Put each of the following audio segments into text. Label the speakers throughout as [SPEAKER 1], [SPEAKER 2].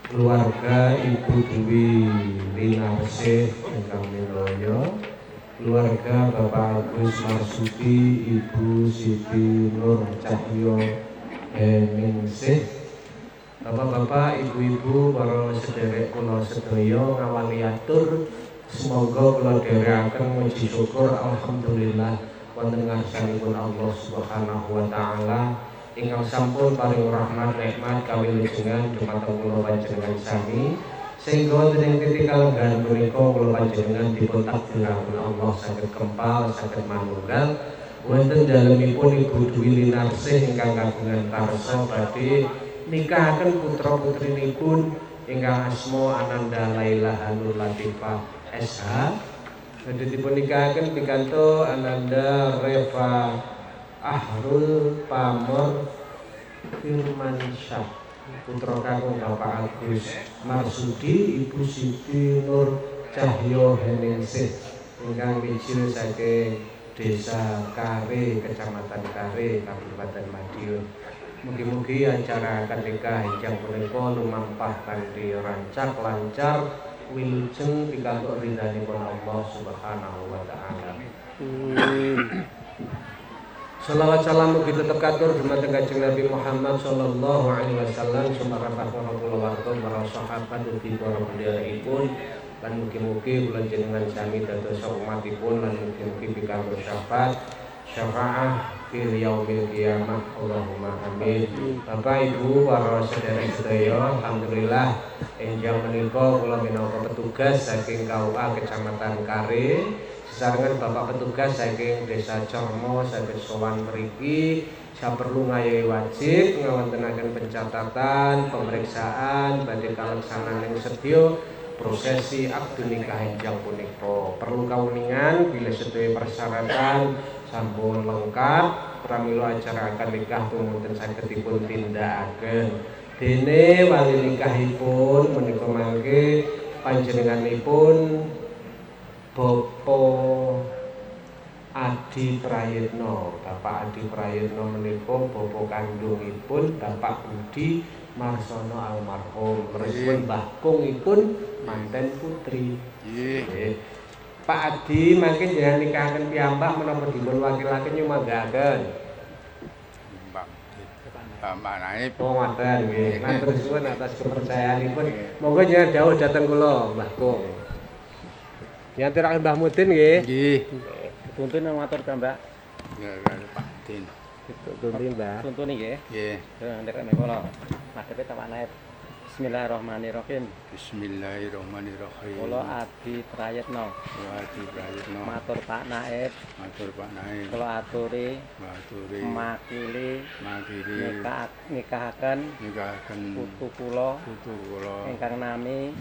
[SPEAKER 1] keluarga Ibu Dwi Linarsih ingkang milaya, keluarga Bapak Agus Marsudi, Ibu Siti Nur Cahyo Heningsih, Bapak-bapak, ibu-ibu, para sederek kula sedaya ngawali atur semoga kula dherekaken muji syukur alhamdulillah wonten ngarsanipun Allah Subhanahu wa taala ingkang sampun paring rahmat nikmat kawilujengan dumateng kula panjenengan sami sehingga wonten ing titik kalenggahan punika kula panjenengan dipun takdiraken Allah saged kempal saged manunggal wonten dalemipun Ibu Dwi Linarsih ingkang kagungan karsa badhe nikahaken putra putrinipun ingkang asma Ananda Laila Hanur Latifah SH badhe dipun nikahaken pikantuk Ananda Reva Ahrul Pamor Firmansyah putra kakung Bapak Agus Marsudi, Ibu Siti Nur Cahyo Heningsih ingkang mijil saking Desa Kare, Kecamatan Kare, Kabupaten Madiun. Mugi-mugi acara akad nikah ingkang punika lumampah kanthi rancak lancar wilujeng pikantuk ridhanipun Allah Subhanahu wa taala. Shalawat salam mugi tetep katur dumateng Kanjeng Nabi Muhammad sallallahu alaihi wasallam sumaratah kula warga para sahabat ugi para benderaipun lan mugi-mugi kula jenengan sami dados umatipun lan mugi-mugi pikantuk syafaat fil yaumil qiyamah Allahumma amin. Bapak Ibu para sedherek sedaya, alhamdulillah enjang menika kula minangka petugas saking KUA Kecamatan Kare sesarengan Bapak petugas saking Desa Cormo saged sowan mriki saperlu ngayahi wajib ngawontenaken pencatatan pemeriksaan badhe kaleksanan sedya prosesi akad nikah enjang punika perlu kawuningan bila sedaya persyaratan sampun lengkap pramila acara akad nikah tumunten saged dipun tindakaken dene wali nikahipun menika mangke panjenenganipun Bapak Adi Prayitno. Bapak Adi Prayitno menika bapa kandungipun Bapak Budi Marsono almarhum. Resipun Mbah Kungipun manten putri. Nggih. Pak Adi mangke jenengan nikahaken piyambak menapa dipun wakilaken nyumanggaken.
[SPEAKER 2] Mbak Naib.
[SPEAKER 1] Oh, ngoten nggih. Matur suwun atas kepercayaanipun. Monggo jenengan dawuh dhateng kula, Mbah Kung. Nyatiraken Mbah Mudin nggih.
[SPEAKER 2] Nggih.
[SPEAKER 3] Tuntun nang matur ta, Mbak.
[SPEAKER 2] Ya Pak Din.
[SPEAKER 1] Tuntun, Mbah.
[SPEAKER 3] Tuntun nggih.
[SPEAKER 2] Nggih.
[SPEAKER 3] Ndek nek kula. Madhepe ta Pak Naib. Bismillahirrahmanirrahim.
[SPEAKER 2] Bismillahirrahmanirrahim.
[SPEAKER 3] Kula Adi Prayitno.
[SPEAKER 2] Kula Adi Prayitno.
[SPEAKER 3] Matur Pak Naib.
[SPEAKER 2] Matur Pak Naib.
[SPEAKER 3] Kula aturi
[SPEAKER 2] Maturi.
[SPEAKER 3] makili
[SPEAKER 2] Makili.
[SPEAKER 3] nikahaken putu kula ingkang nami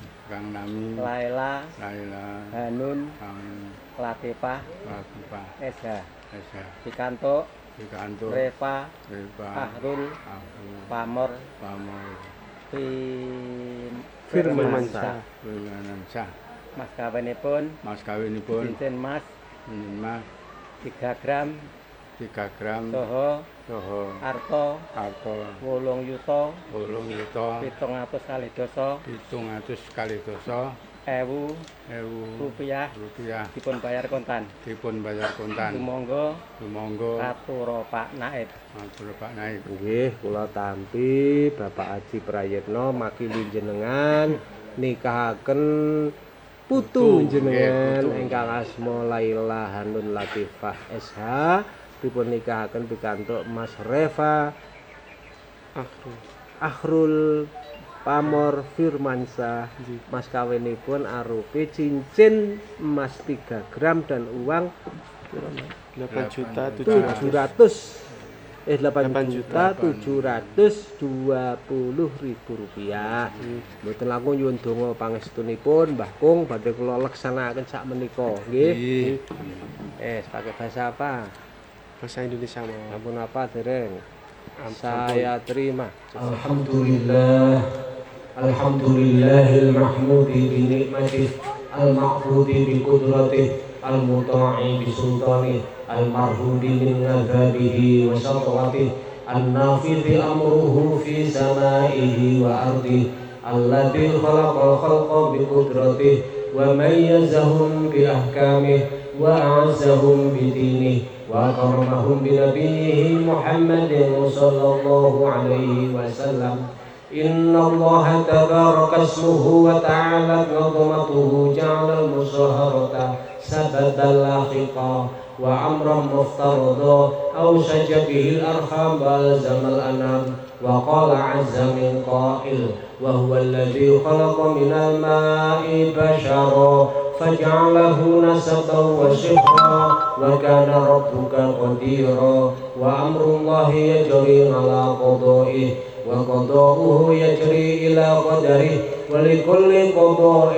[SPEAKER 3] Laila Hanun Latifah Esa pikantuk Reva Ahrul Pamor Firmansyah mas kawinipun cincin emas 3 gram Soho Arto 8 yuta 700 kali dosa ewu rupiah dipun bayar kontan Sumangga atur Pak Naib.
[SPEAKER 1] Nggih, kula tampi Bapak Haji Prayitno makili jenengan nikahaken putu jenengan ingkang asma Laila Hanun Latifah SH dipun nikahaken pikantuk Mas Reva Ahrul Pamor Firmansyah. Mas kawinipun arupi cincin emas 3 gram dan uang 8.720.000 rupiah. Mboten langkung nyuwun donga pangestunipun Mbah Kung badhe kula leksanakaken sak menika nggih. Pakai bahasa apa?
[SPEAKER 4] Bahasa Indonesia mau.
[SPEAKER 1] Ampun apa dereng? Saya terima. Alhamdulillahil mahmudi bi nikmatih al-ma'budi bi qudratih al-muta'i bi sultanih al-marhudi min nadhabihi wa satwatih an-nafidhi amruhu fi samaihi wa ardih الذي خلق الخلق بقدرته وميزهم بأحكامه وأعزهم بدينه وأكرمهم بنبيه محمد صلى الله عليه وسلم. إن الله تبارك اسمه وتعالى عظمته جعل المصاهرة سببا لاحقا وأمرا مفترضا أوشج به الأرحام وألزم الأنام. وقال عز من قائل وهو الذي خلق من الماء بشرا فجعله نسبا وسحرا وكان ربك قديرا. وأمر الله يجري على قضائه وقضاؤه يجري إلى قدره ولكل قضاء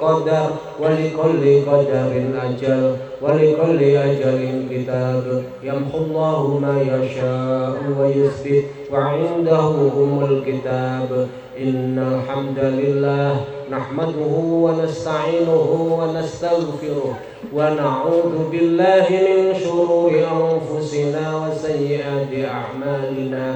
[SPEAKER 1] قدر ولكل قدر أجل ولكل أجل كتاب. يمحو الله ما يشاء ويثبت وعنده أم الكتاب. إن الحمد لله نحمده ونستعينه ونستغفره ونعوذ بالله من شرور أنفسنا وسيئات أعمالنا.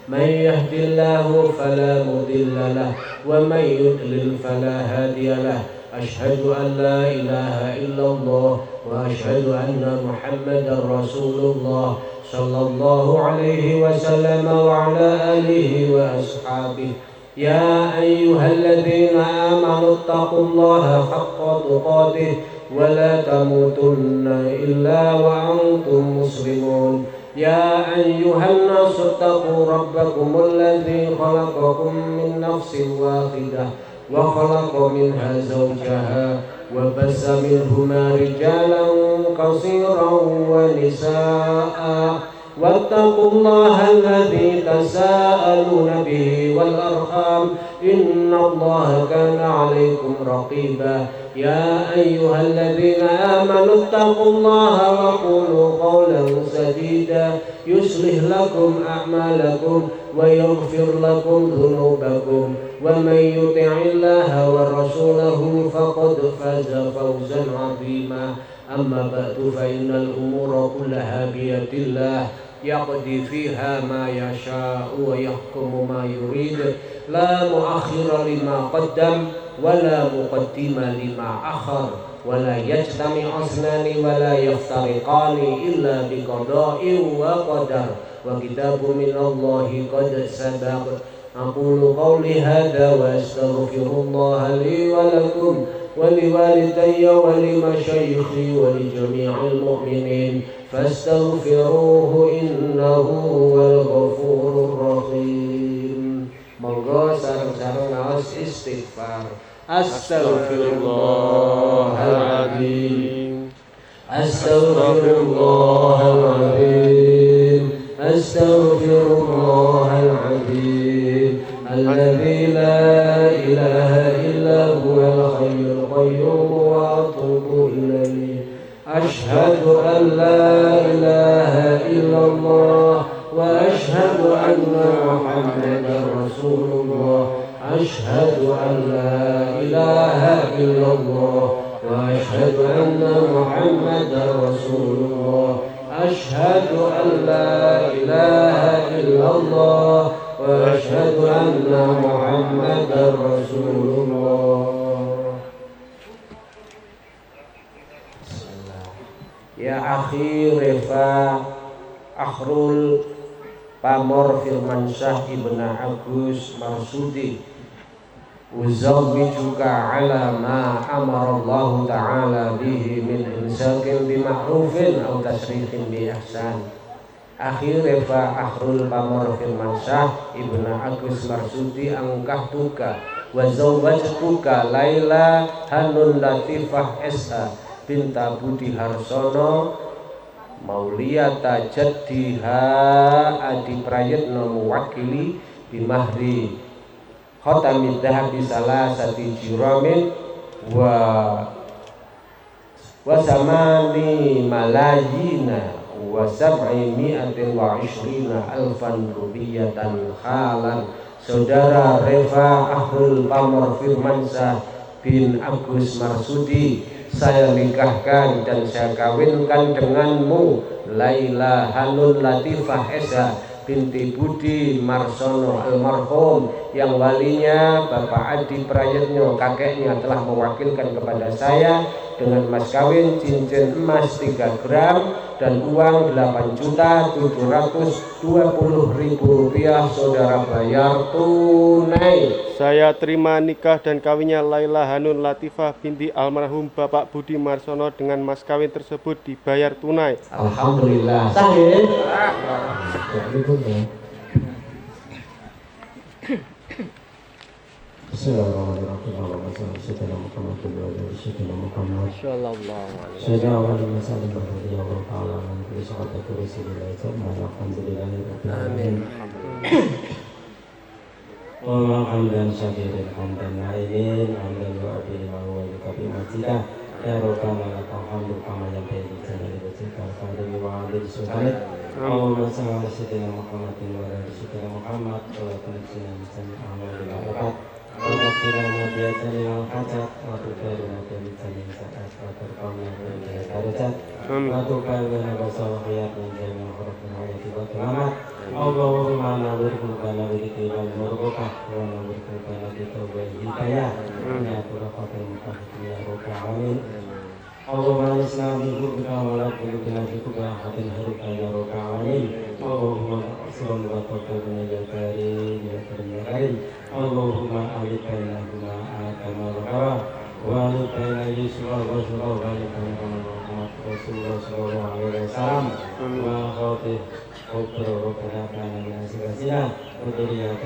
[SPEAKER 1] من يهد الله فلا مضل له ومن يضلل فلا هادي له. أشهد أن لا إله إلا الله وأشهد أن محمدا رسول الله صلى الله عليه وسلم وعلى آله وأصحابه. يا أيها الذين آمنوا اتقوا الله حق تقاته ولا تموتن إلا وأنتم مسلمون. يا أيها الناس اتقوا ربكم الذي خلقكم من نفس واحدة وخلق منها زوجها وبث منهما رجالا كثيرا ونساء واتقوا الله الذي تساءلون به والأرحام إن الله كان عليكم رقيبا. يا أيها الذين آمنوا اتقوا الله وقولوا قولا سديدا يصلح لكم أعمالكم ويغفر لكم ذنوبكم ومن يطع الله ورسوله فقد فاز فوزا عظيما. أما بعد فإن الأمور كلها بيد الله يقضي فيها ما يشاء ويحكم ما يريد لا مؤخر لما قدم ولا مقدم لما أخر ولا يجتمع اثنان ولا يفترقان إلا بقضاء وقدر وكتاب من الله قد سبق. أقول قولي هذا وأستغفر الله لي ولكم ولوالدي ولمشايخي ولجميع المؤمنين فاستغفروه إنه هو الغفور الرحيم. Monggo sareng-sareng ngaos istighfar. Astaghfirullahaladzim, Astaghfirullahaladzim, Astaghfirullahaladzim. Alladzi la ilaha illa huwal hayyul qayyum wa atubu ilaihi. Ashhadu an la ilaha illallah wa ashhadu anna Muhammadar Rasulullah. Ashhadu an la ilaha illallah wa ashhadu anna Muhammadar Rasulullah. Ashhadu an la ilaha illallah wa ashhadu anna Muhammadar Rasulullah. Ya akhi Refa Akhrul Pamor Firmansyah Ibn Agus Marsudi Uzawwijuka ala ma amarallahu ta'ala bihi min imsakin bima'rufin au tasrifin bi ihsan. Akhi Refa Akhrul Pamor Firmansyah Ibn Agus Marsudi angkah tuka wa zawwajtuka Laila Hanun Latifah S.A. Binta Budi Harsono Mauliyata Jaddiha Adi Prayitno Muwakili Bimahri Khotamid Dahabi Salasati Jiramin wa Samani Malayina wa Sab'i Mi'atin wa Ishrina Alfan Rubiyatan Khalan. Saudara Refa Akhrul Pamor Firmansyah bin Agus Marsudi, saya nikahkan dan saya kawinkan denganmu Laila Hanun Latifah Esa binti Budi Marsono almarhum, yang walinya Bapak Adi Prayitno kakeknya telah mewakilkan kepada saya dengan mas kawin cincin emas 3 gram dan uang 8.720.000 rupiah. Saudara bayar tunai.
[SPEAKER 4] Saya terima nikah dan kawinnya Laila Hanun Latifah binti almarhum Bapak Budi Marsono dengan mas kawin tersebut dibayar tunai.
[SPEAKER 1] Alhamdulillah. Sahih.
[SPEAKER 5] Allah hamdan syakirin hamdan na'imin hamdan wa'abini ma'uwali kabi majidah ya robbana lakal hamdu kama yampai di jalali wajhikal karimi wa'adil sultanik Allahumma salli ala sayyidina Muhammadin wa ala sayyidina Muhammad wa tunjina misani amalil barakat wa takfirana biajalil al-hajat wa tukarina biajalil sa'at wa terqamna biajalil darajat wa tukarina basawah khiyat min jami'al khurafin hayati wa kelamat Allahumma nawwir qulubana bi dzikrika wal barakah wa nawwir qulubana bi taubatil hidayah ya turaqatul mutahhid ya rabbal alamin Allahumma isna bi hubbika wa la qulubina bi qubahatin harika ya rabbal alamin Allahumma salli wa sallim ya karim ya karim ya karim Allahumma alif bainahuma kama rawa wa alif baina yusra wa shura wa alif baina Muhammad Rasulullah sallallahu alaihi wasallam wa khatib Robbana atina fid dunya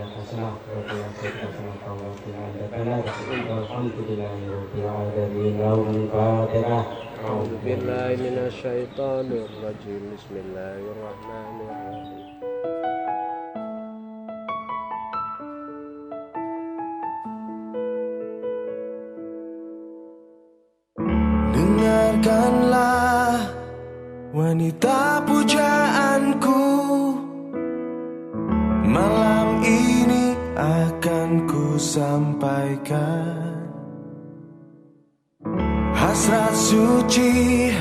[SPEAKER 5] hasanah wa fil akhirati hasanah wa qina adzabannar walhamdulillahi rabbil alamin. Al-Fatihah.
[SPEAKER 4] A'udzu billahi minasyaitonir rajim. Bismillahirrahmanirrahim.
[SPEAKER 6] Dengarkanlah wanita pujaanku, malam ini akan ku sampaikan hasrat suci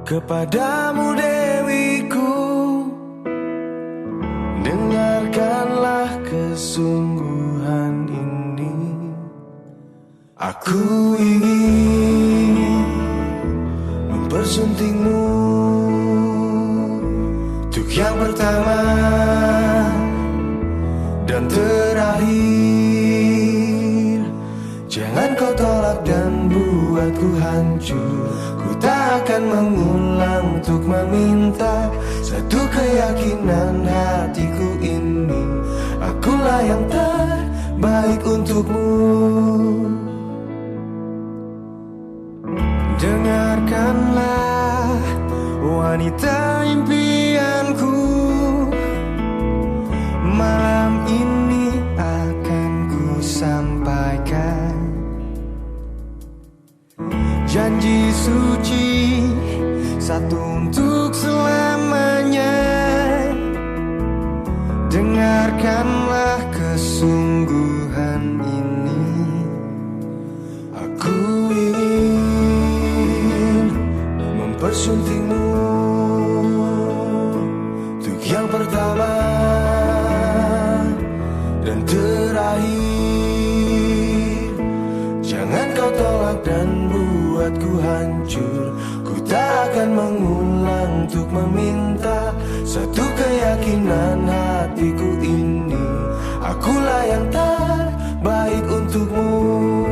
[SPEAKER 6] kepadamu dewiku. Dengarkanlah kesungguhan ini, aku ingin mempersuntingmu untuk yang pertama dan terakhir. Jangan kau tolak dan buatku hancur. Ku tak akan mengulang untuk meminta satu keyakinan hatiku ini, akulah yang terbaik untukmu. Dengarkanlah wanita impianku, malam ini akan ku sampaikan janji suci satu untuk selamanya. Dengarkanlah kesungguhan ini, aku ingin mempersuntingmu untuk yang pertama dan terakhir. Jangan kau tolak dan buatku hancur. Ku tak akan mengulang untuk meminta satu keyakinan hatiku ini, akulah yang terbaik untukmu.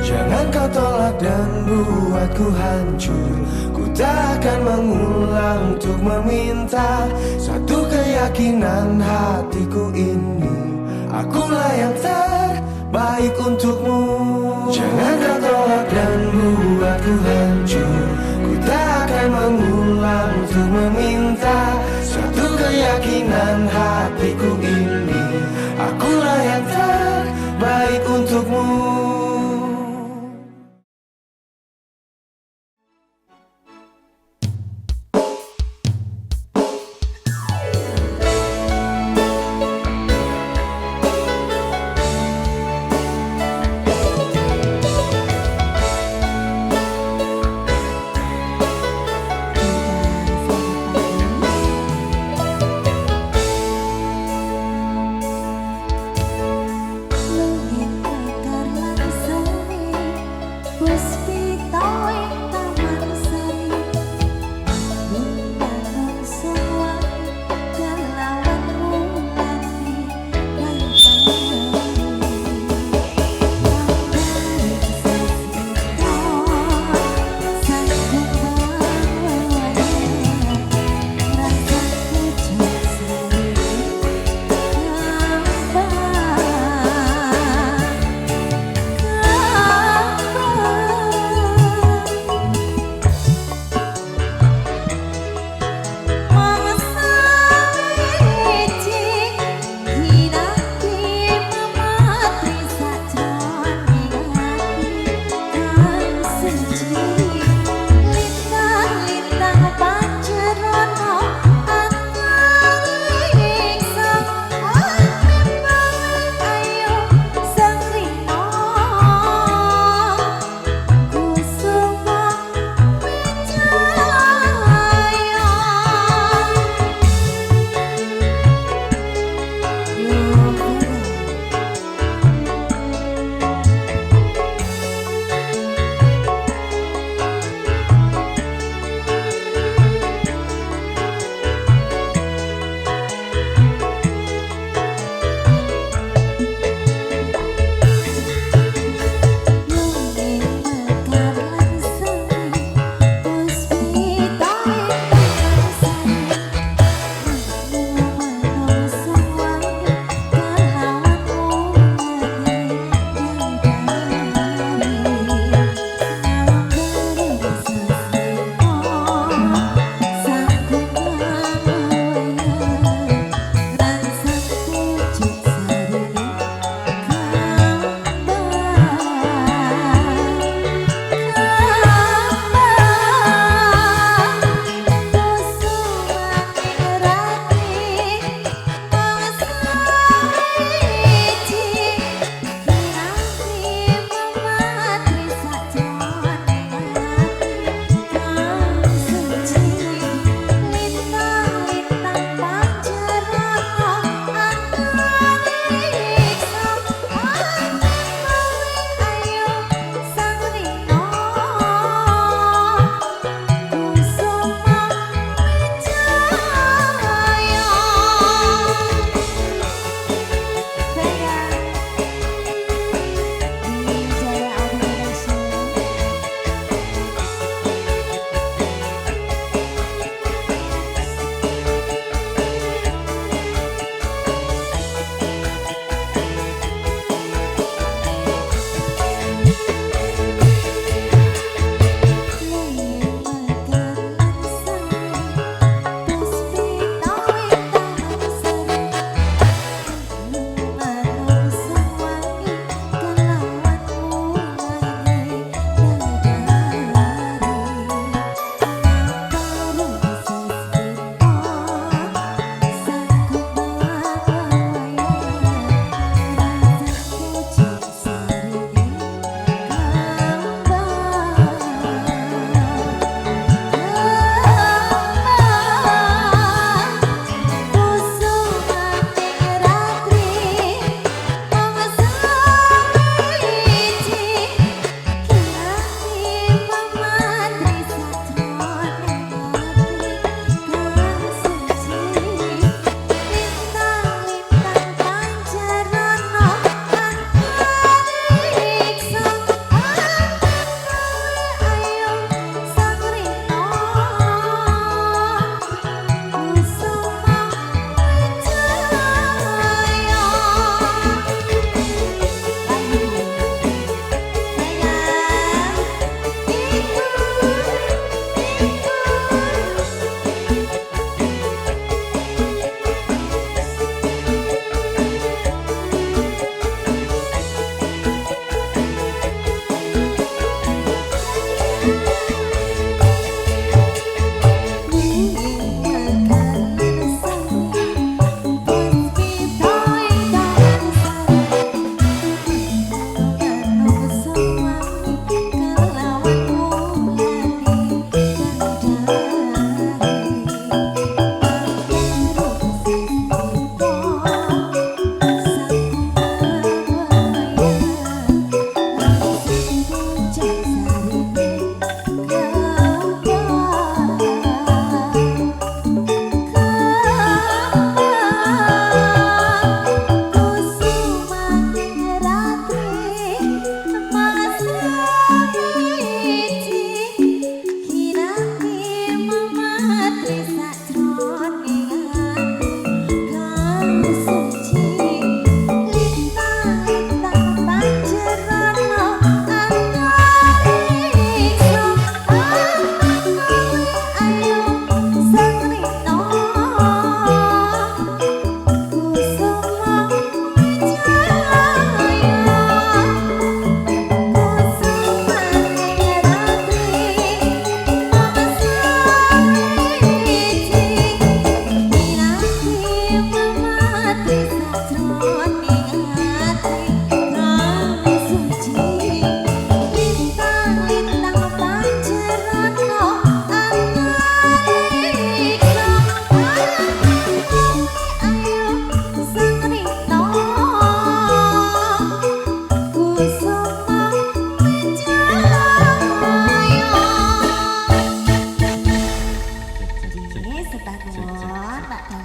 [SPEAKER 6] Jangan kau tolak dan buatku hancur. Ku tak akan mengulang untuk meminta satu keyakinan hatiku ini, akulah yang terbaik untukmu. Jangan kau tolak dan buatku hancur. Ku tak akan mengulang untuk meminta satu keyakinan hatiku ini, akulah yang terbaik untukmu.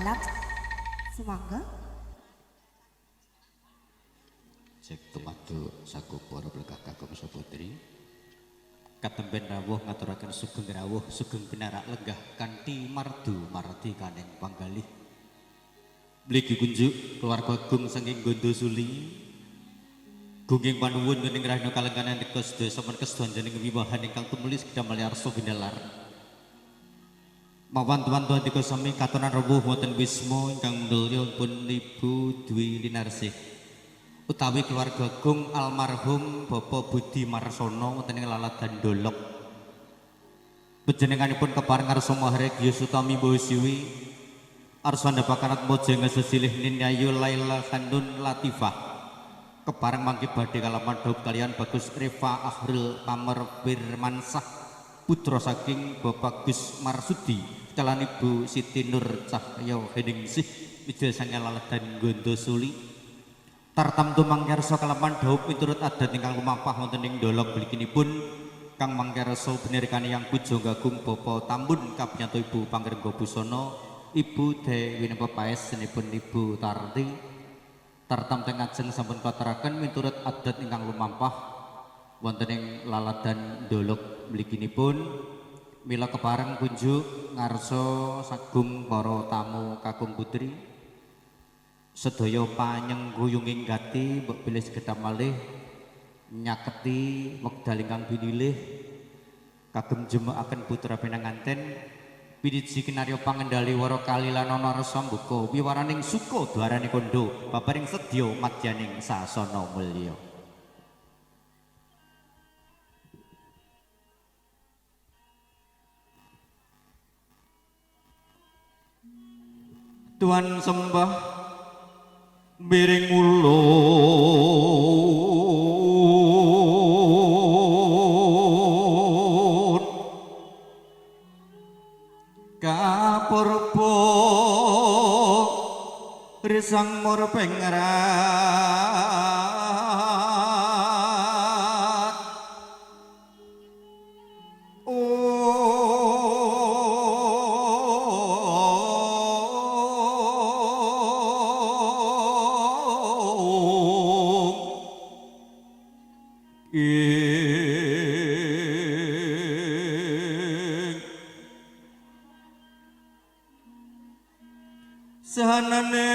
[SPEAKER 7] dalam. Semangga.
[SPEAKER 8] Cek tumatu saku para blegah kagem saputri. Katemben rawuh ngaturaken sugeng rawuh sugeng pinarak lenggah kanthi mardu mardi kaneng panggalih. Mligi kunjuk keluarga Agung saking Gondosuli. Gungging panuwun ngening rahina kalengganan dikos desa kestuanjaning wiwahan ingkang tumulis damel arsa binalar. Mawan tuan-tuan dikos sami katonan rawuh wonten wisma ingkang mulya pun Ibu Dwi Linarsih. Utawi keluarga Agung almarhum Bapak Budi Marsono wonten ing Laladan Dolok. Panjenenganipun kepareng ngarsa mahargya Sutami Mbosiwi arsa ndapakan mojeng sesilih Ninyayu Laila Hanun Latifah. Kepareng mangke badhe kalaman daup kalian Bagus Reva Ahril Pamer Firmansah putra saking Bapak Gus Marsudi kalan Ibu Siti Nur Cahyo Heningsih Widya Sangya Laladan Gondosuli. Tartamtu mangkersa kalaman daup miturut adat ingkang lumampah wonten ing Dolok mliginipun kang mangkersa benirkani yang puja gagung Bapa Tambun kabyanto Ibu Pangrengga Busana Ibu Dewi Nepepaes senipun Ibu Tarti. Tartam teng ajeng sampun kateraken miturut adat ingkang lumampah wonten ing Laladan Dolok mliginipun mila kepareng kunjuk ngarsa sagung para tamu kakung putri. Sedaya panyengguyunging gati mbok bilih sekedhap malih nyaketi wekdal ingkang pinilih kagem jemekaken putra pinanganten piniji kinarya pangendali wara kali lan ana rasa mbuka wiwaraning suka dwarane kondo babaring sedya madyaning sasana mulya. Tuhan sembah miring ulun kapurba risang mur pengrat sahanane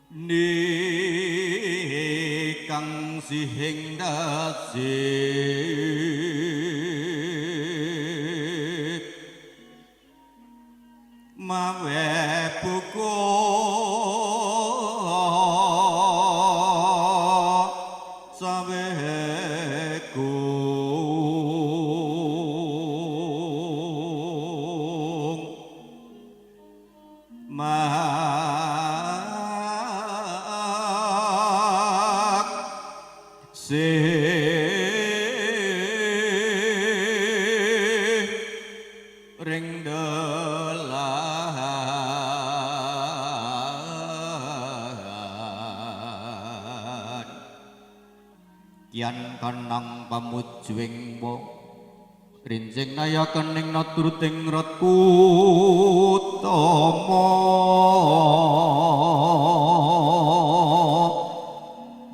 [SPEAKER 8] engkang nikang sihing dasih mawe buku saweku mak ring kian kanang pamujuing wong rinjing nayakening naturuting ratku tama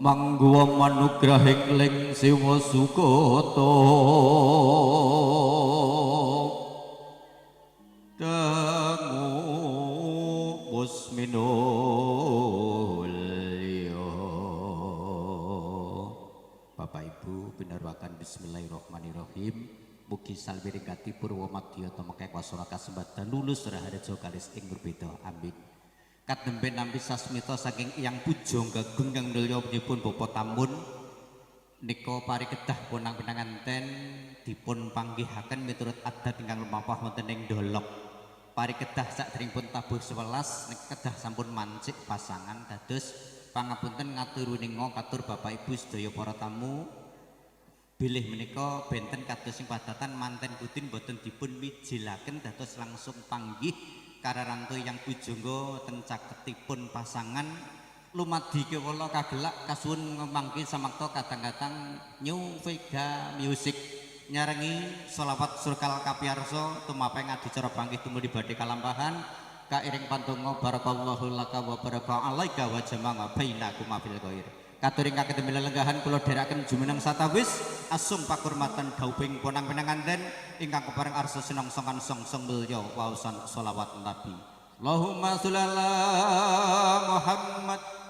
[SPEAKER 8] mangguwa manugrahing ling siwa sukata dangu musminulya. Bapak Ibu pinarwakan bismillahirrahmanirrahim. Mugi salmiring gati purwa madya temeke kwasana kasembatan lulus raharja kalis ing berbeda amin. Katemben nampi sasmita saking Eyang Puja Gagung kang mulya nyipun Bapak Tambun nika parikedah punang pinanganten dipun panggihaken miturut adat ingkang lumampah wonten ing Dolok. Parikedah sakderengipun tabuh 11 nek kedah sampun mancik pasangan dados pangapunten ngatur ninga katur Bapak Ibu sedaya para tamu bilih menika benten kados sing padatan manten Budin boten dipun wijilaken dados langsung panggih kararanto yang pujangga ten caketipun pasangan lumadi kewala kagelak kasuwun mangke samakta kadang-kadang New Vega Music nyarengi selawat surkal kapiyarsa tumapeng adicara panggih tumuli badhe kalampahan kairing pantungo barakallahu laka wa baraka alaika wa jama'a bainakum fil khair. Katuring kakete lelenggahan kula dherekaken jumeneng satawis asung pakurmatan dauping ponang penanganten ingkang kepareng arsa sinong-songan song-song mulya waosan selawat Nabi. Allahumma sholli ala Muhammad.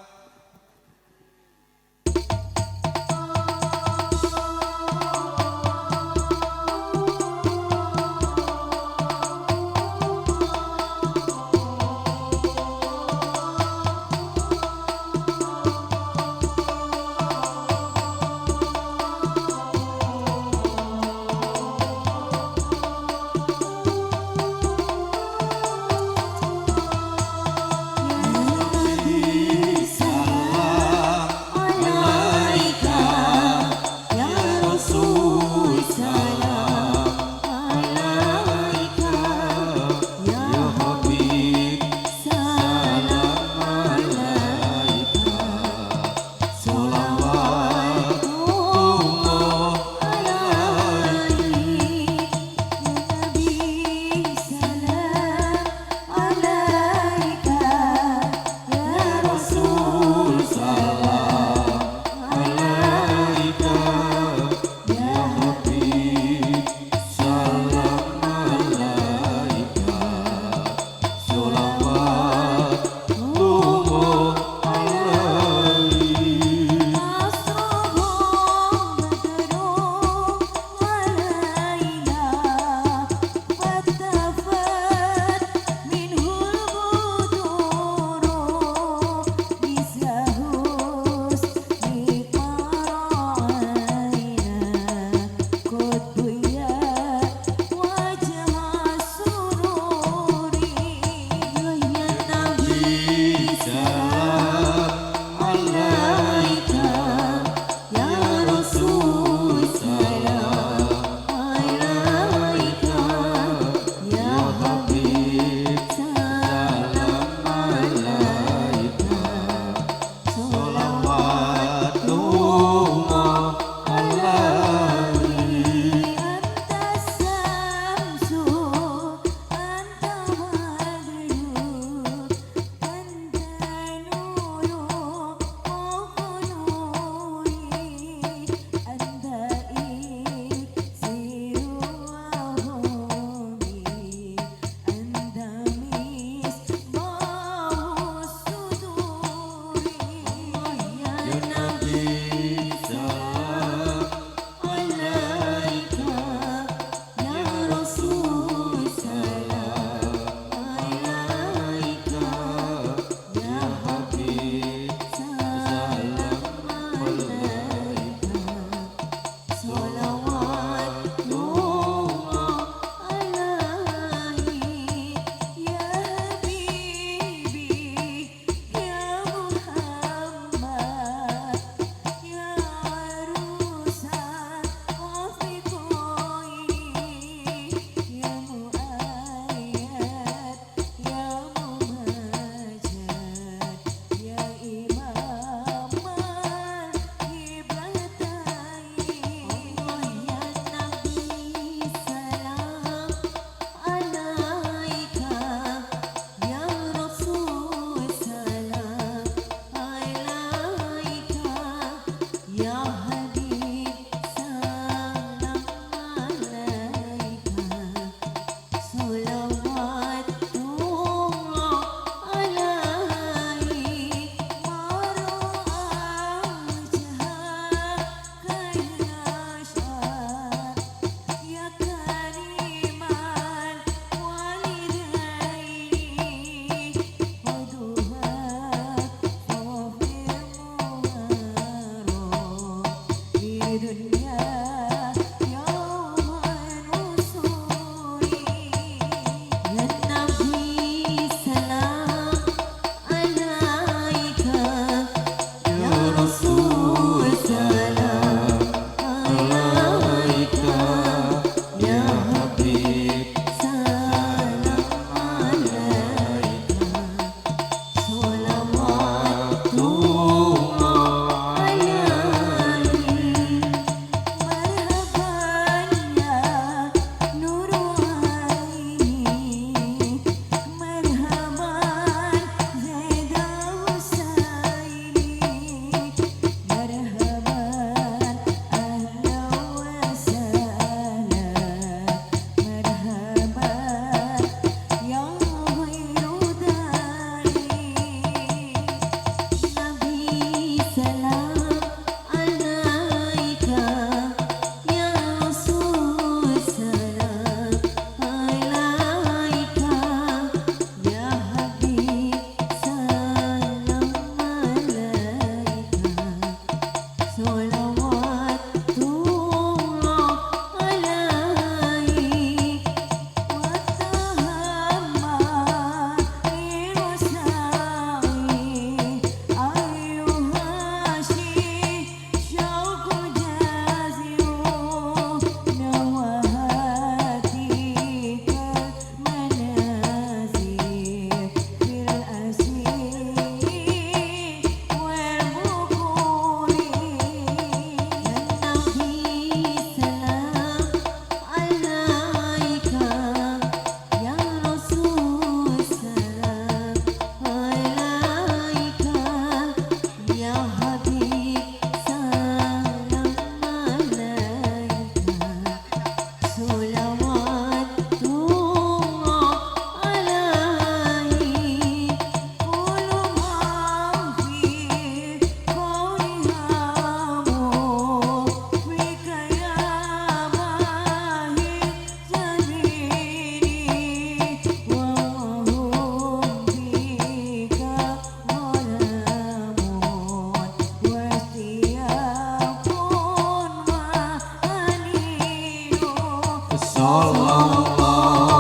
[SPEAKER 8] Sallallahu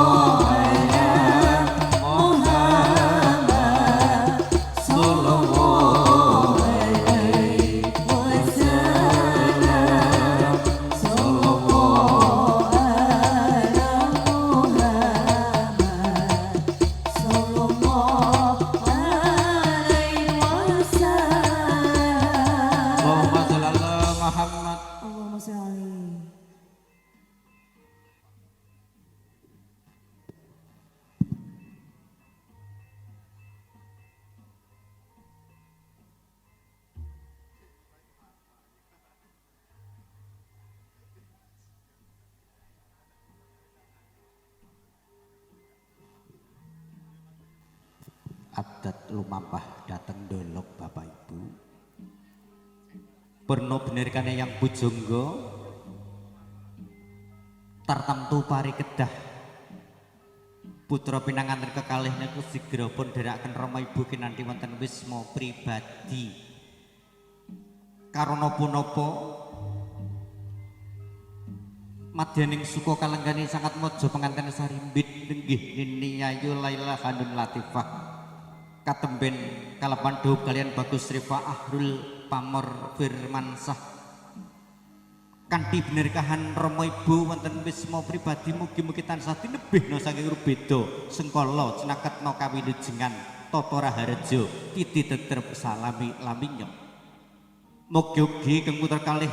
[SPEAKER 8] ala Muhammad Sallallahu alaihi wasallam Sallallahu ala Muhammad
[SPEAKER 7] Sallallahu alaihi wasallam.
[SPEAKER 8] Allahumma shalli ala Muhammad.
[SPEAKER 7] Allahumma sholli.
[SPEAKER 8] Adat lumampah dateng dolok Bapak Ibu. Perno benerkane yang bujonggo tartamtu pari kedah putra pinanganten kekalih niku sigra pun dherekaken Rama Ibu kinanthi wonten wisma pribadi. Karana punapa madyaning suka kalenggane sangat mojo penganten sarimbit nenggih Nini Ayu Laila Hanun Latifah katemben kalapan dhuwur kalian Bagus Rifa Ahrul Pamor Firmansah kanthi benerkahan Rama Ibu wonten wisma pribadi mugi-mugi tansah tinebihna saking rubeda sengkala cinaketna kawilujengan tata raharja titi tetrep salami laminya. Mugi-mugi kang putra kalih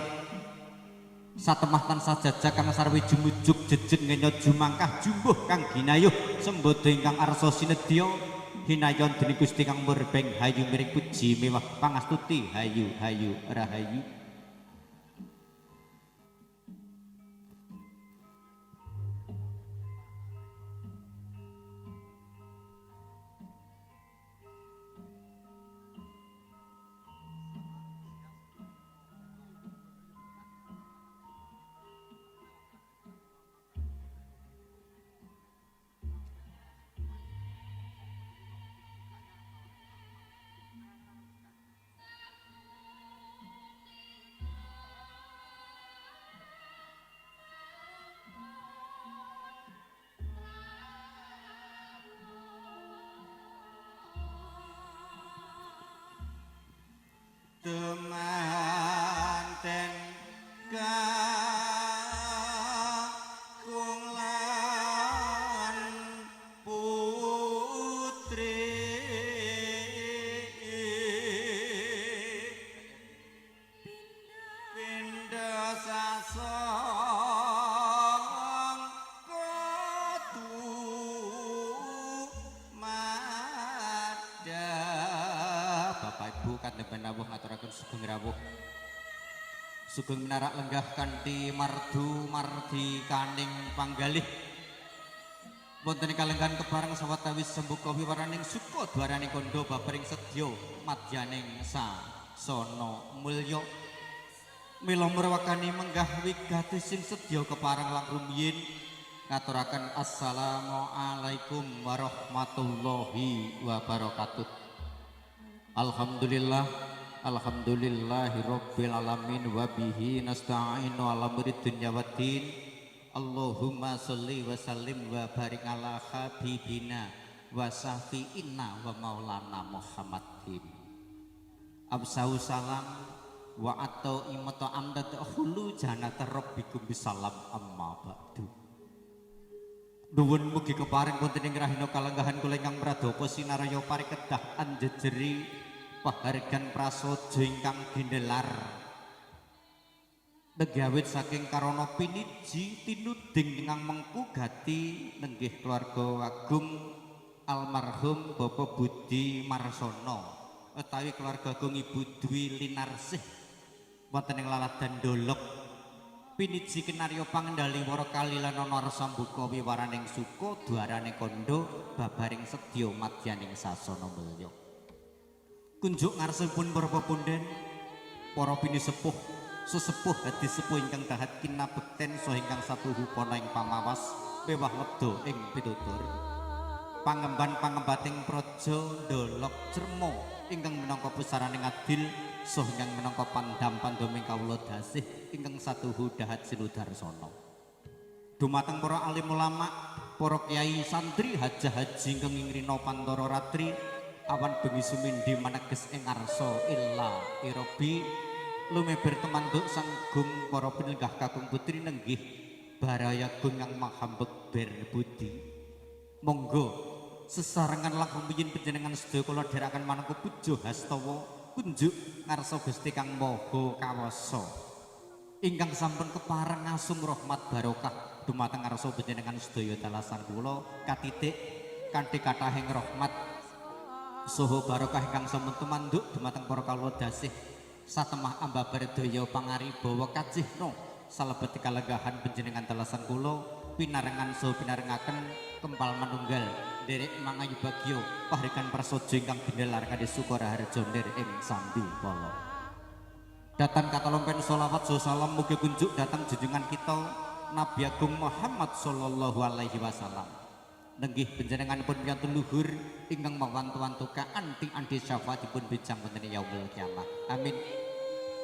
[SPEAKER 8] satemah tansah jajak kang sarwi jumujuk jejeg ngenya jumangkah jumbuh kang ginayuh sembada ingkang arsa sinedya hinayon dening Gusti kang murbeng hayu miring puji mewah pangastuti hayu hayu rahayu. Temanten kakung lan putri pindah sasong kotu madah. Bapak Ibu kadhepen rawuh ngaturaken sugeng rawuh sugeng minarak lenggah kanthi mardu mardi kaning panggalih wonten kalenggan kebareng sawetawis sembuka wiwaraning suka dwaraning kondo babering sedya madyaning sasana mulya mila merwakani menggah wigati sing sedya kepareng lang rumiyin ngaturaken assalamualaikum warahmatullahi wabarakatuh. Alhamdulillah alhamdulillahi rabbil alamin wa bihi nasta'inu ala umuri dunya waddin. Allahumma sholli wa sallim wa barik ala habibina wa syafi'ina wa maulana Muhammadin. Absau salam wa atau imata amdat hulu janata rabbikum bisalam amma ba'du. Nuwun mugi kepareng wonten ing rahina kalenggahan kula ingkang pradapa sinaraya parikedah anjejeri pahargan prasaja ingkang gindelar negawit saking karana piniji tinuding ingkang mengku gati nenggih keluarga agung almarhum Bapak Budi Marsono utawi keluarga agung Ibu Dwi Linarsih wonten ing laladan Dolok piniji kinarya pangendali wara kali lan ana rasa mbuka wiwaraning suka dwarane kondo babaring sedya madyaning sasana mulya. Kunjuk ngarsipun para pepunden, para pinisepuh, sesepuh hadi sepuh ingkang dahat kinabekten saha ingkang satuhu kana ing pamawas wewah wedha ing pitutur. Pangemban-pangembating praja Dolok Cermo ingkang minangka pusaraning adil saha ingkang minangka pandam-pandhaming kawula dasih ingkang satuhu dahat sinudarsana. dumateng para alim ulama, para kiai santri hajah haji ingkang ngrina pantara ratri awan bengi sumindhi maneges ing ngarsa illa irobi lumeber temanduk sanggung para pinenggah kakung putri nenggih barayagung yang mahambek ber budi monggo sesarengan langkung biyin panjenengan sedaya kula dherekaken maneka puja hastawa kunjuk ngarsa Gusti Kang Maha Kawasa ingkang sampun kepareng ngasung rahmat barokah dumateng ngarsa panjenengan sedaya dalasan kula katitik kanthi kathahing rahmat saha barokah ingkang sampun tumanduk dumateng para kawula dasih satemah ambabar daya pangaribawa kajihna salebet kalenggahan panjenengan dalasan kula pinarengan saha pinarengaken kempal manunggal derek mangayu bagyo pahrikan prasaja ingkang ginelar kadhe Sukara Harja ndir ing sambi kala datang katalompen sholawat salam mugi kunjuk datang junjungan kita Nabi Agung Muhammad sallallahu alaihi wasallam nenggih panjenenganipun priyantun luhur ingkang mawantu-wantu kanthi syafaatipun bijang wonten yaumul kiamah amin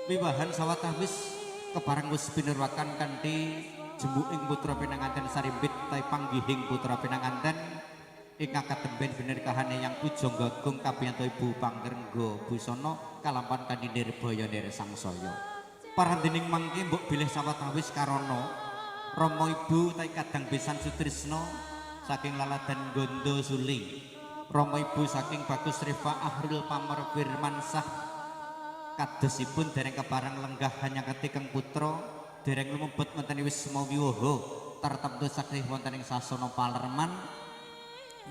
[SPEAKER 8] wiwahan sawetawis kepareng wis pinurwakan kanthi jembuking putra pinanganten sarimbit tai panggihing putra pinanganten ingkang katemben binirkahane yang pujangga agung kabiyanto Ibu Pangrengga Busana kalampan kanthi nirbaya nir sangsaya parandening mangke mbok bilih sawetawis karana Rama Ibu tai kadang besan Sutrisna saking laladan Gondo Suli Rama Ibu saking Bagus Rifa Ahrul Pamor Firmansah kadosipun dereng keparang lenggah hanya ketikeng putra dereng lumebet wonten Wisma Wiwaha tartamtu saksih wonten ing sasana Palerman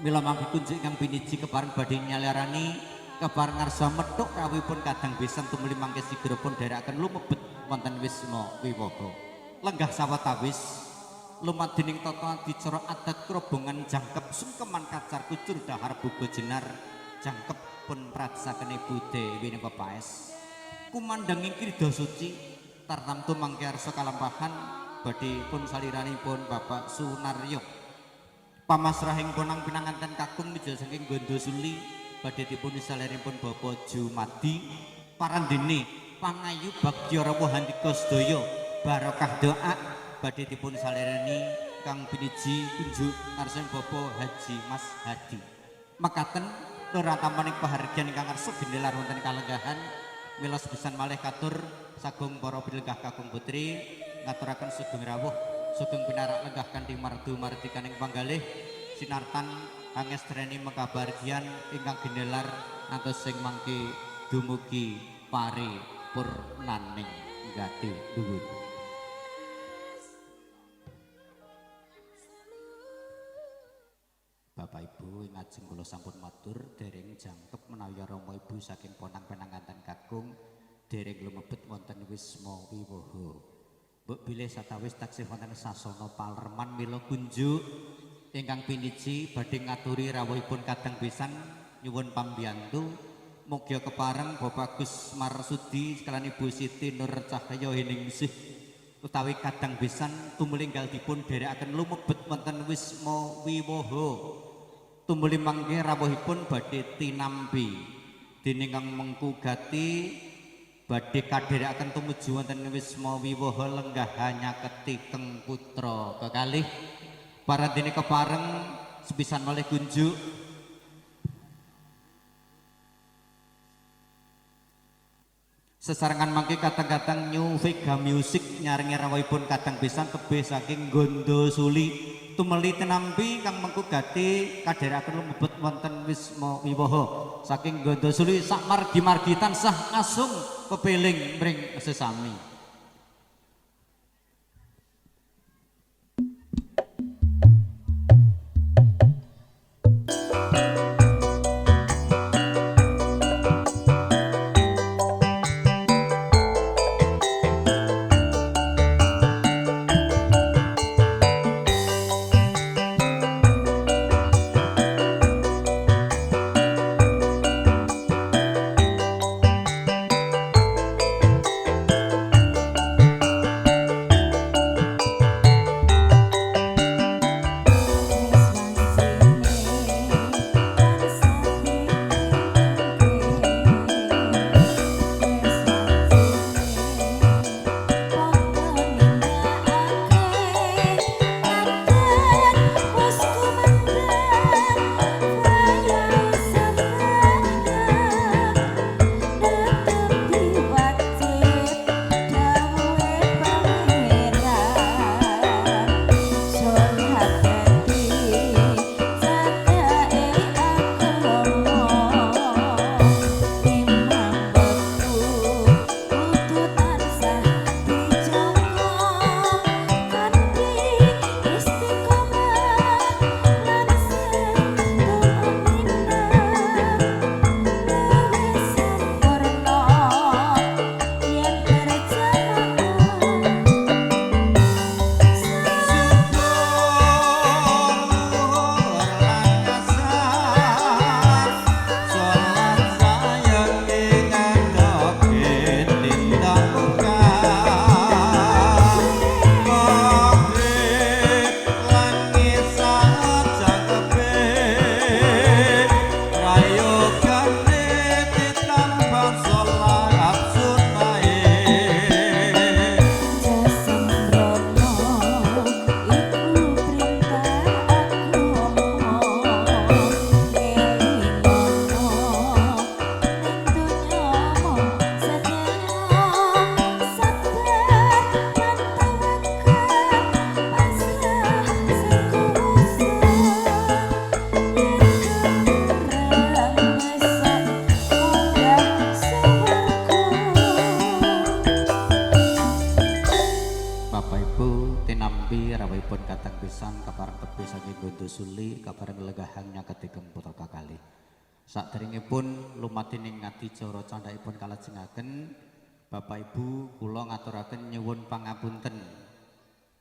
[SPEAKER 8] mila mangke kunjuk ingkang piniji kepareng badhe nyalarani kepareng ngarsa methuk rawuhipun kadang besan tumuli mangke sigrapun derekaken lumebet wonten Wisma Wiwaha lenggah sawetawis lumadening tata dicara adat krobongan jangkep sungkeman kacar kucur dahar buga jenar jangkep pun pradsakene Budhe wining pepaes kumandanging krida suci tartamtu mangke arsa kalampahan badhe pun saliranipun Bapak Sunaryo pamasrahing ponang pinanganten kakung mijil saking Gondo Suli badhe dipun saliranipun Bapak Jumadi parandene pangayu bagya rawuh handika sedaya barokah doa badhe dipun salirani kang piniji kunjuk ngarsa Bapak Haji Mas Hadi mekaten nuratampaning pahargyan ingkang arsa ginelar wonten kalenggahan mila sepisan malih katur sagung para pinenggah kakung putri ngaturaken sugeng rawuh sugeng pinarak lenggah kanthi mardu mardikaning panggalih sinartan angestreni mekabargian ingkang ginelar ngantos sing mangke dumugi pari purnaning gati dhuwur Bapak Ibu ngajeng kula sampun matur dereng jangkep menawi Rama Ibu saking ponang penanganten kakung dereng lumebet wonten Wisma Wiwaha. Mbok bilih satawis taksih wonten sasana Palerman mila kunjuk ingkang piniji badhe ngaturi rawuhipun kadang besan nyuwun pambiyantu mugia kepareng Bapak Gus Marsudi sekalian Ibu Siti Nur Cahya Heningsih utawi kadang besan tumulinggal dipun derekaken lumebet wonten Wisma Wiwaha. Tumuli mangke rawuhipun badhe tinampi dening Kang Mengku Gati badhe kadherekaken tumuju wonten Wisma Wiwaha lenggahanya ketikeng putra kekalih paradene kepareng sepisan malih kunjuk sesarengan mangke kadang-kadang New Vega Music nyarengi rawuhipun kadang besan tebih saking Gondo Suli tumeli tinampi Kang Mengku Gati kadherekaken lumebet wonten Wisma Wiwaha saking Gondo Suli sak margi-margi tansah ngasung pepeling mring sesami. nampi rawuhipun katang pisan kapareng tebih saking Bondo Suli kapareng legahang nyaketikeng putra kakali. Saderengipun lumadening ngadicara candhaipun kalajengaken Bapak Ibu kula ngaturaken nyuwun pangapunten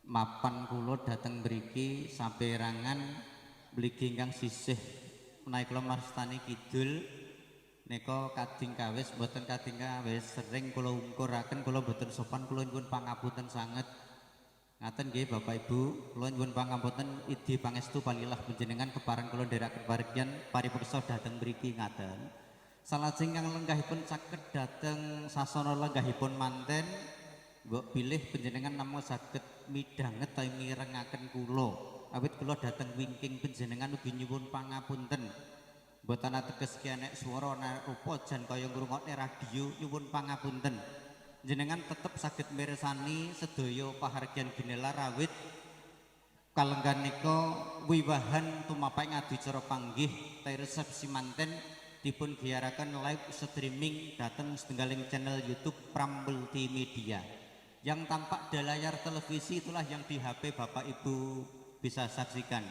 [SPEAKER 8] mapan kula dhateng mriki saperangan mligi ingkang sisih menawi kula mastani kidul nika kading kawis mboten kading kawis sering kula ungkuraken kula mboten sopan kula nyuwun pangapunten sanget. Ngaten nggih Bapak Ibu, kula nyuwun pangapunten idi pangestu palilah panjenengan kepareng kula ndherekaken paregyan paripeksa dhateng mriki ngaten. Salajeng kang lenggahipun caket dhateng sasana lenggahipun manten, mbok bilih panjenengan namung saged midhanget ta mirengaken kula. Awit kula dhateng wingking panjenengan ugi nyuwun pangapunten. Mboten ateges ki enek swara rupa jan kaya ngrungokne radio nyuwun pangapunten. Jenengan tetep saged mirsani sedaya pahargyan ginelar rawit kalenggan nika wiwahan tumapak ngadicara panggih ta resepsi manten dipun giyaraken live streaming dhateng setunggaling channel YouTube Pram Multimedia. Yang tampak di layar televisi itulah yang di HP Bapak Ibu bisa saksikan.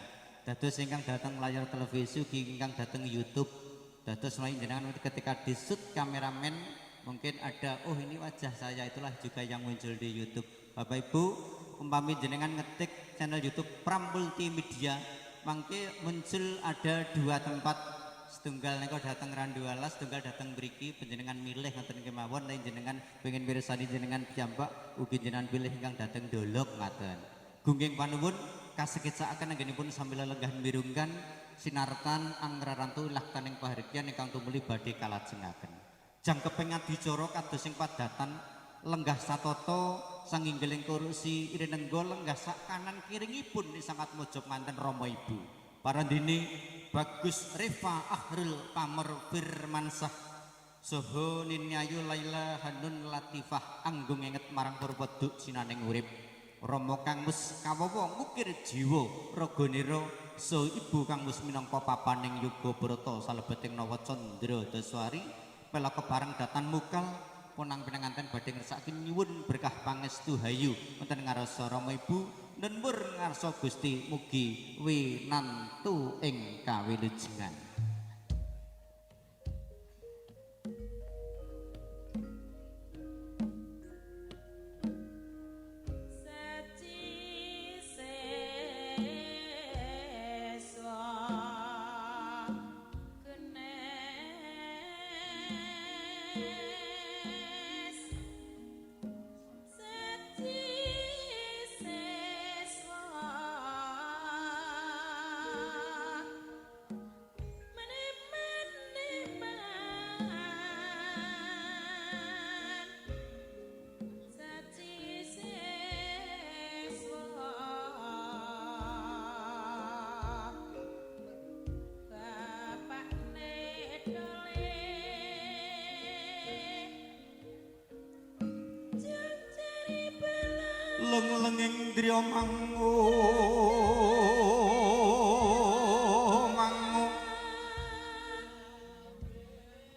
[SPEAKER 8] Dados ingkang dhateng layar televisi ugi ingkang dhateng YouTube. Dados menawi jenengan ketika disut kameramen mungkin ada, oh ini wajah saya, itulah juga yang muncul di YouTube. Bapak Ibu, umpami jenengan ngetik channel YouTube Pram Multimedia, mangke muncul ada dua tempat, setunggal nika datang Randuala, setunggal datang Briki, penjenengan milih ngaten kemawon, lain jenengan pengen mirsani jenengan piyambak, ugi jenengan pilih ingkang datang Dolok ngaten. Gungging panuwun kasekitsaaken anggenipun sambil lenggah mirunggan sinartan angrarantu laktaning pahargyan ingkang tumuli badhe kalajengaken. Jangkeping adicara kados sing padatan lenggah satoto sanginggiling kursi irinenggo lenggah sak kanan kiringipun sangat mojok manten Rama Ibu parandene Bagus Reva Ahrul Pamer Firmansah saha Ninyayu Laila Hanun Latifah anggung enget marang purpoduk sinaning urip Rama kang wis kawawa ngukir jiwa raganira so ibu kang wis minangka papaning yuga brata salebeting nawa candra daswari pela kepareng datan mukal punang pinanganten badhe ngersakaken nyuwun berkah pangestu hayu wonten ngarsa Rama Ibu nenwur ngarsa Gusti mugi winantu ing kawilujengan. Leng-lenging driya mangu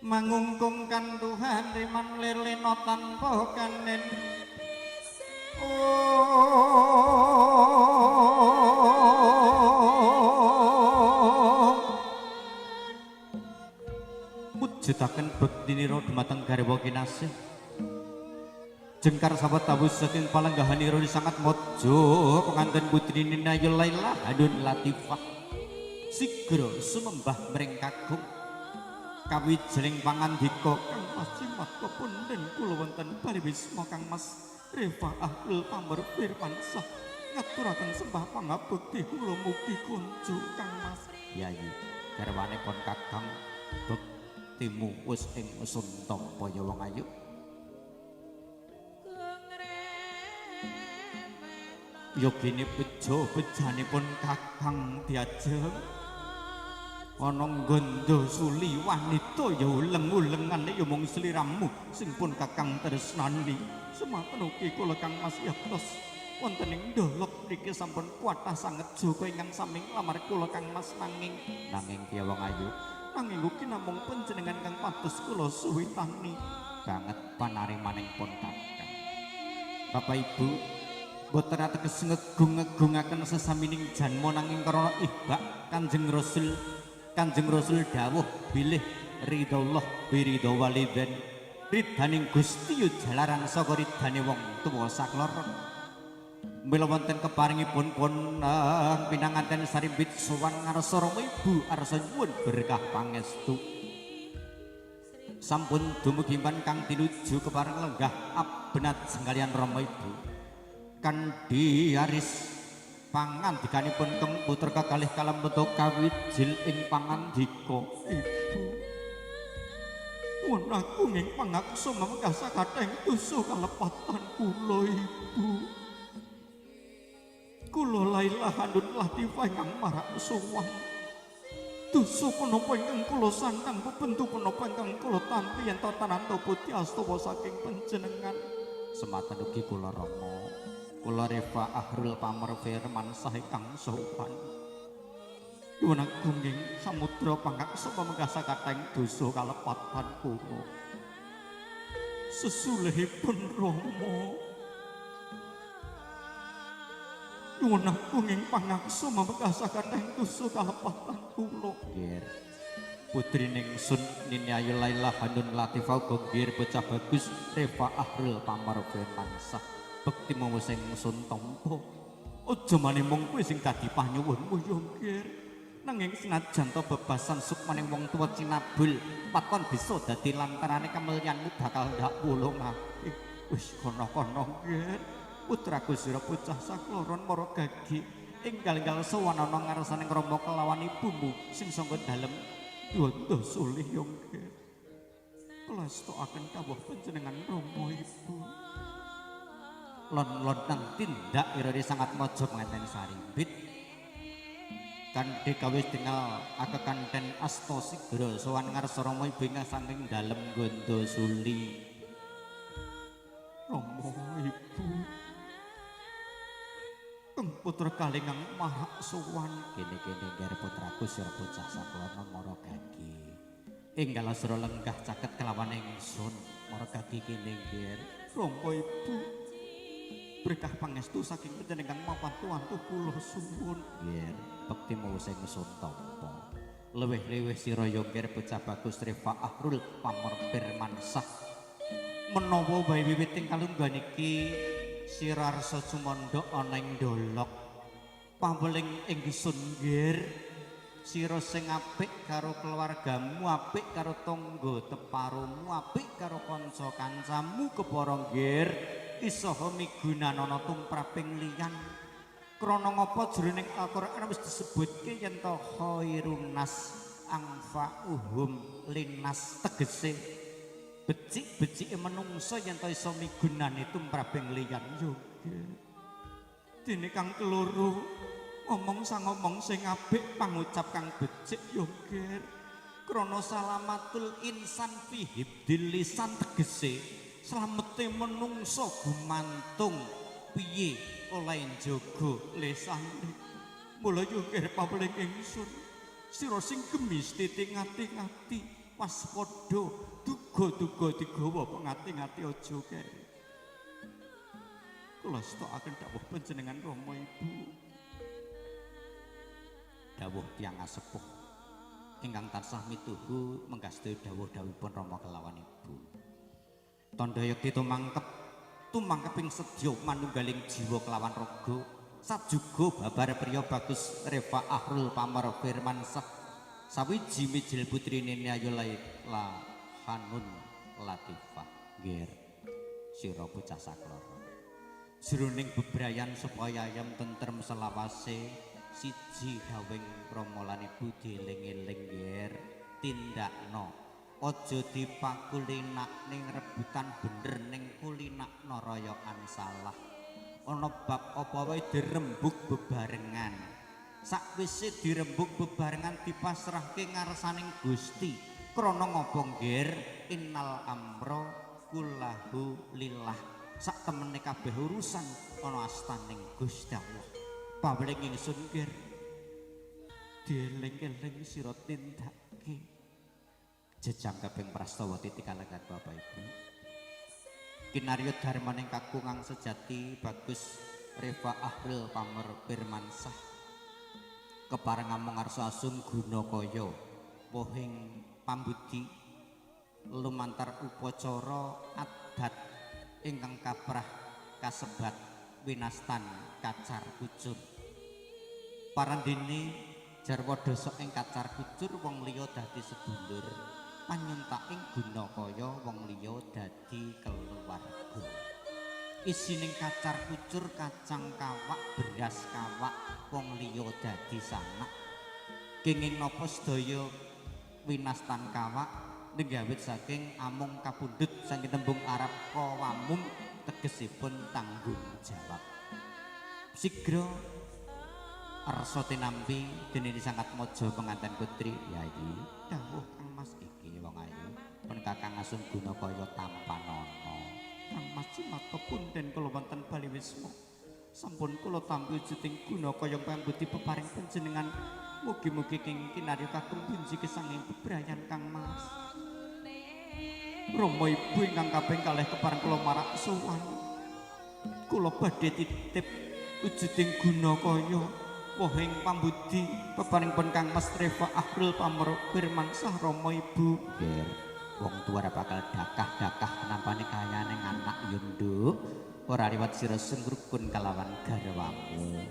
[SPEAKER 8] mangungkung kan Tuhan riman lelena tanpa kanen mujudaken bektinira dumateng garwa kinasih jengkar sahabat tabu saking palanggahaniro sangat mojo pengantin putri Ninyayu Laila Hanun Latifah sigro sumembah mring kakung kawijining pangandika kang pasimat kepunden kula wonten pariwisma Kang Mas Reva Ahlul Pamer Firmansah ngaturaken sembah pangabekti kula mugi kunjuk Kang Mas Yayi garwane pon kakang bektimu wis ing Suntapa ya wong ayu. Yogine bejo bejanipun kakang diajeng ana nggondo suli wanita ya uleng-ulengan ya mung sliramu sing pun kakang tresnani sematen ugi kula Kang Mas yaktos wonten ing Dolok niki sampun kuatah sanget joko ingkang sami lamar kula Kang Mas nanging ki wong ayu nanging ugi namung panjenengan kang pados kula suwitani banget panarimaning pun kakang Bapak Ibu boten ateges ngegung-ngegungaken sesamining janma nanging krana ihbak Kanjeng Rasul dawuh bilih ridallah biridha walidan ridhaning Gusti jalaran saka ridhane wong tuwa sakloron. Mila wonten keparingipun pun pinanganten sarimbit sowan ngarsa Rama Ibu arsa nyuwun berkah pangestu. Sampun dumugi kang tinuju kepareng lenggah abenat sekalian Rama Ibu. Kandi aris pangandikanipun keng putra kekalih kalembeta kawijil ing pangandika Ibu. Won aku ing pangaksa mangkah sakathing dosa kalepatan kula Ibu. Kula Laila Handun Latifah ingkang marak sowan. Dosa punapa ingkang kula sandang bebentuk punapa ingkang kula tampi yen tananto putih astawa saking panjenengan. Sematan ugi kula Rama, kula Reva Ahrul Pamor Firman saha ingkang sowan. Nyuwun agung ing samudra pangaksa pamengkah sakathing dosa kalepatan kula. Sesulihipun Rama nyuwun agung ing pangaksa mamekah sakathing dosa kalepatan kula. Nggih. Putrining Sun Nini Ayu Laila Handun Latifah uga nggih bocah bagus Reva Ahrul Pamor Firmansah. Bekti mung sing sun tampa. Aja maning mung kowe sing dadi panyuwunmu ya nggih. Nanging senajan to bebasan sukmaning wong tuwa cinabul paton bisa dadi lantarane kamulyanmu bakal ndak wulungake. Wis kono-kono nggih. Putraku sira bocah sakloron mara gagi enggal-enggal sowan ana ngarsaning Rama kelawan ibumu sing sangka dalem dhandha sulih yo nggih. Klestokaken kawuh panjenengan Rama Ibu. Lon-lon nang tindak irari sangat maja penganten sarimbit. Kanthi kawis tinggal akekanten asta sigra sowan ngarsa Rama Ibu ing saking dalem gandha suli. Rama Ibu keng putra kalingang marak sowan kene-kene nggih putraku sira bocah saklono mara gagi enggal asra lenggah caket kelawan ingsun mara gagi kene nggih Rama Ibu berkah pangestu saking panjenengan mapan tuantu kula suwun nggih bekti mau sing sun tampa leweh-leweh sira ya nggih bocah bagus Reva Ahrul Pamor Firmansah menawa wae wiwit ing kalungguhan iki Sira Arsa Sumandha ana ing dolok paweling ingsun nggih sira sing apik karo keluargamu apik karo tangga teparumu apik karo kanca-kancamu kepara nggih isaha migunanana tumraping liyan krana ngapa jroning Al-Qur'an wis disebutke yen to khairun nas anfa'uhum linnas tegese becik-becike menungso yen to iso migunani tumraping liyan yo nggih. Dene kang keloro ngomong sang ngomong sing apik pangucap kang becik yo nggih. Krana salamatul insan fi hibdil lisan tegese slamete menungso gumantung piye oleh njaga lisane. Mula yo nggih paweling ingsun sira sing gemis titing-ati waspada duga-duga digawa pengati-ngati aja kere. Kula stokaken dawuh panjenengan Rama Ibu. Dawuh tiyang asepuh ingkang tansah mituhu mengkastaya dawuh-dawuhipun Rama kelawan Ibu. Tandha yekti tumangkeping sedya manunggaling jiwa kelawan raga sajuga babar priya bagus Reva Ahrul Pamor Firmansah sawiji mijil putrine Ayu Laila Handun Latifah nggih sira bocah sakloron jroning bebrayan supaya ayam tentrem selawase siji dawing Rama lan Ibu dieling-eling nggih tindakno aja dipakulinak ning rebutan bener ning kulinakno royokan salah ana bab apa wae dirembug bebarengan sakwise dirembug bebarengan dipasrahke ngarsaning Gusti krana ngapa nggih innal amra kullahu lillah sak temene kabeh urusan ana astaning Gusti Allah paweling ingsun nggih dieling-eling sira tindake jejang kaping prastawa titikalaken Bapak Ibu kinarya darmaning kakungang sejati bagus Reva Ahril Pamer Pirmansah kepareng amung arsa asun Gunakaya wohing pambudi lumantar upacara adat ingkang kaprah kasebat winastan kacar kucur parandene jarwa dasa ing kacar kucur wong liya dadi sedulur panyuntaking Gunakaya wong liya dadi keluarga isining kacar kucur kacang kawak beras kawak wong liya dadi sanak kenging napa sedaya winastan kawak nggawit saking amung kapundhut saking tembung Arab qawamum tegesipun tanggung jawab sigra arsa tinampi dening sangat mojo penganten putri yayi dawuh Kang Mas iki wong ayu pun Kakang Asun Gunakaya tampanana Kang Mas Cimaka punden kula wonten bali wisma sampun kula tampi wujuding Gunakaya pambudi peparing panjenengan mugi-mugi king kinarya kakung bunji kesanging bebrayan Kang Mas Rama ibu ingkang kaping kalih kepareng kula marak sowan kula badhe titip wujuding Gunakaya wohing pambudi peparingipun Kang Mas Reva Ahril Pamer Pirmansah Rama ibu nggih wong tuwa bakal dakah-dakah nampane kayane anak yunduk ora liwat sira senggrukun kalawan garwamu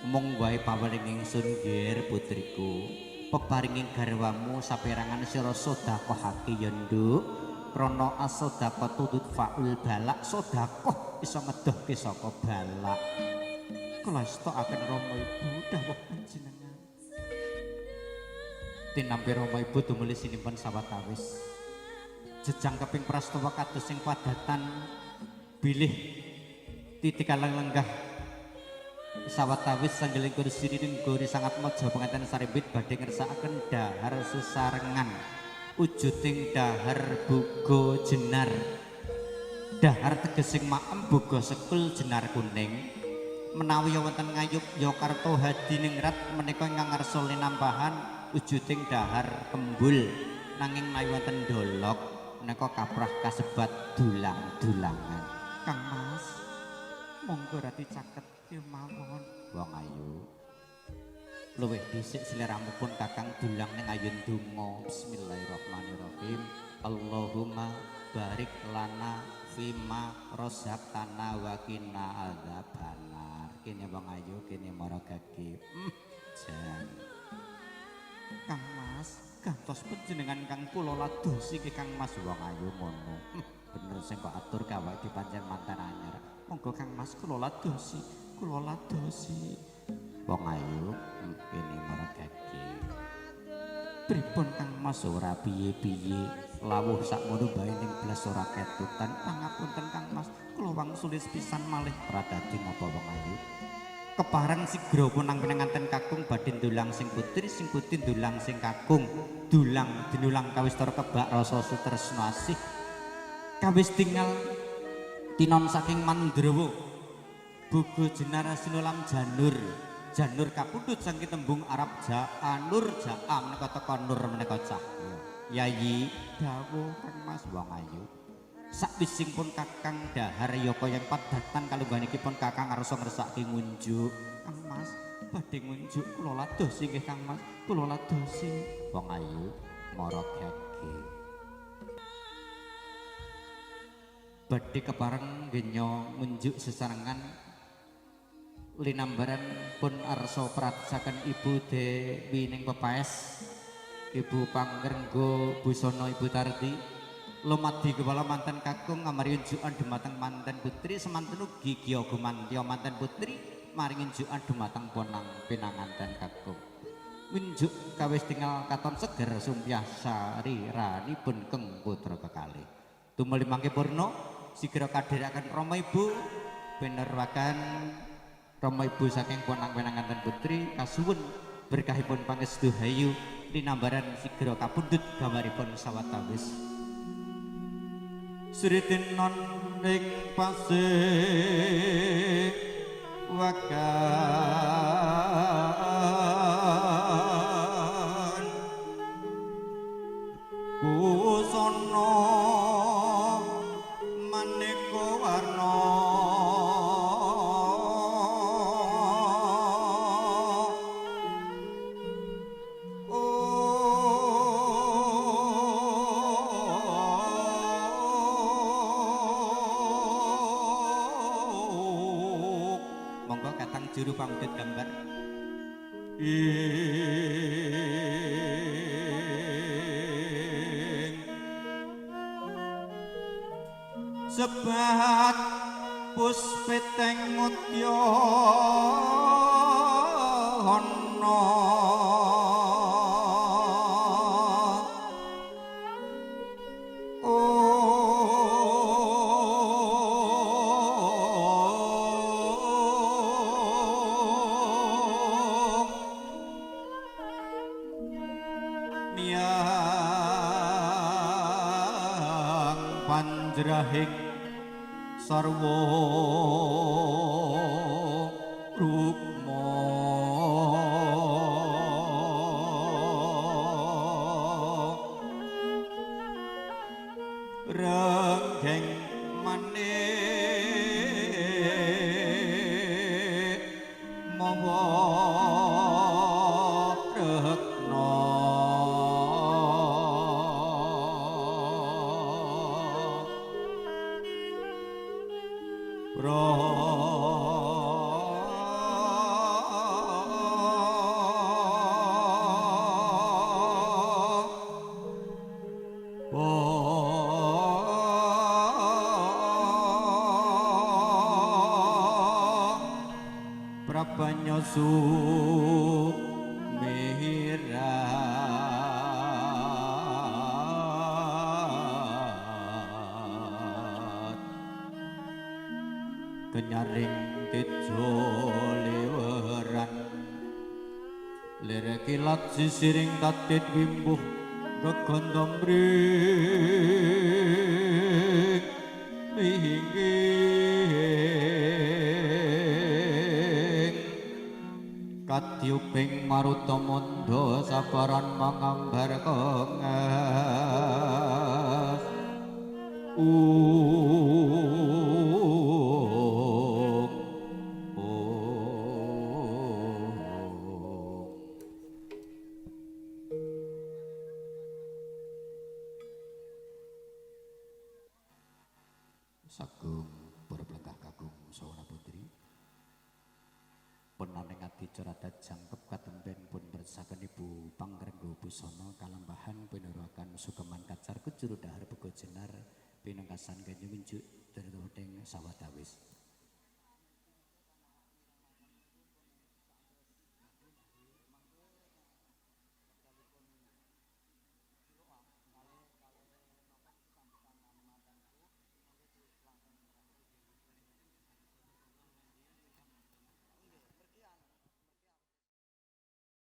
[SPEAKER 8] mung wae paweling ingsun nggih putriku peparinging garwamu saperangan sira sedekahake yunduk krana asedekah tutut faul balak sedekah iso ngedohke saka balak kula stokaken Rama ibu dawuh panjenengan tinampi Rama ibu tumuli sinipun sawetawis jejang keping prastawa kados sing padatan bilih titikalang lenggah sawetawis sanggeling kursi gori sangat mojo penganten saribit badhe ngersakaken dahar sesarengan wujuding dahar buga jenar dahar tegesing maem buga sekul jenar kuning menawi wonten ngayub Yakarta hadiningrat menika ingkang ngarsa linambahan wujuding dahar kembul nanging menawi wonten dolok menika kaprah kasebat dulang-dulangan Kang Mas monggo rati caket ya mawon wong ayu luwih dhisik sliramipun Kakang dulang ning ayun donga bismillahirrahmanirrahim Allahumma barik lana fima rozaqtana wa qina adzabannar kene wong ayu kene maragake jan Kang Mas gantos panjenengan kang kula ladosi ki Kang Mas wong ayu ngono bener sing kok atur gawe dipancen mantan anyar monggo Kang Mas kula ladosi wong ayu kene maragake pripun Kang Mas ora piye-piye lawuh sakmono bae ning blas ora ketutan pangapunten Kang Mas kula wangsuli pisan malih ora dadi napa wong ayu kepareng sigra punang pinanganten kakung badhe ndulang sing putri sing putri ndulang sing kakung dulang dinulang kawistara kebak rasa sutresna asih kawis tinggal tinon saking Mandrawa buga jenar sinulam janur kapundhut saking tembung Arab Nur Ja'a menika teka nur menika cahya yayi dawuh Kang Mas wong ayu sakwisingipun Kakang dahar yaka yang padatan kalungganipun Kakang arsa ngersake ngunjuk Kang Mas badhe ngunjuk kula ladosi nggih Kang Mas kula ladosi wong ayu maragake badhe kepareng genyo ngunjuk sesarengan linambaran pun arsa pratasaken Ibu Dewi ning pepaes Ibu Pangrenggo Busana Ibu Tardi lumadi kepala mantan kakung amari unjukan dumateng mantan putri semanten ugi Kiya Gumantya mantan putri maring unjukan dumateng ponang pinanganten kakung unjuk kawis tinggal katon seger sumpyah sariranipun keng putra kekalih tumuli mangke purna sigra kadhiraken Rama Ibu benerwaken Rama Ibu saking ponang pinanganten putri kasuwun berkahipun pangestu hayu linambaran sigra kapundhut gamaripun sawetawis Suritin non ing pasih wakan busana maneka warna juru pangkit gambar sebat puspeteng mutya ana panjrahing sarwa rukma renggeng manik mawa rekna Prabanyosu mirat kenyaring tejo leweran lere kilat sisiring katit wimbuh gegondom mring mihinging katyuping maruta manda sabaran mangambar kengas Sagung berbelegah kagung sawana putri penaning adicara jangkep katemben pun bersaken ibu panggrenggo busana kalambahan pinurakan sukeman kacar kujuru dahar bego jenar pinengkasan ganyu minjuk dari sawatawis